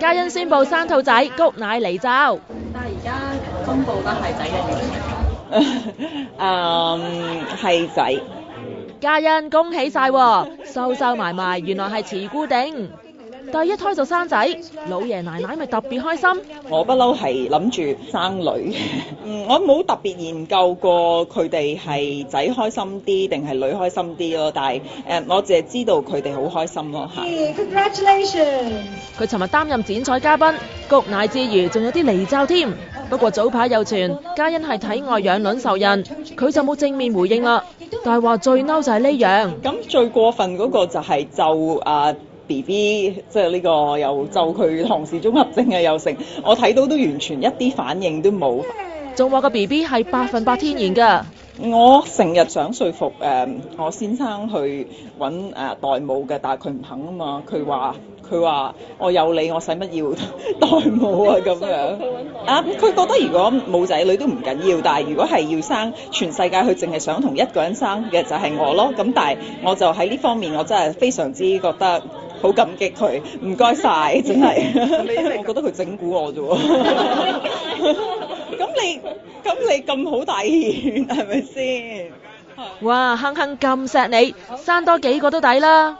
嘉欣宣布生兔仔，谷奶離罩。但係而家公布得係仔定女？係仔。嘉欣恭喜晒喎，收收埋埋，原來係慈姑頂。第一胎就生仔，老爺奶奶咪特別開心。我不嬲係諗住生女，我冇特別研究過佢哋係仔開心啲定係女開心啲咯，但係我淨係知道佢哋好開心咯嚇。Congratulations！佢尋日擔任剪彩嘉賓，谷奶之餘仲有啲離罩添。不過早排有傳嘉欣係體外養卵受孕，佢就冇正面回應啦。但係話最嬲就係呢樣。咁最過分嗰個就係BB 即係呢個又就佢唐氏綜合症嘅又成，我睇到都完全一啲反應都冇。仲話個 BB 係100%天然㗎。我成日想說服我先生去揾代母嘅，但係佢唔肯啊嘛。佢話我有你，我使乜要代母啊咁樣。佢覺得如果冇仔女都唔緊要，但係如果係要生全世界，佢淨係想同一個人生嘅就係我咯。咁但係我就喺呢方面，我真係非常之覺得好感激佢，唔該晒，真係。我覺得佢整蠱我啫喎。咁你咁好大意願係咪先？哇，亨亨咁錫你，生多幾個都抵啦。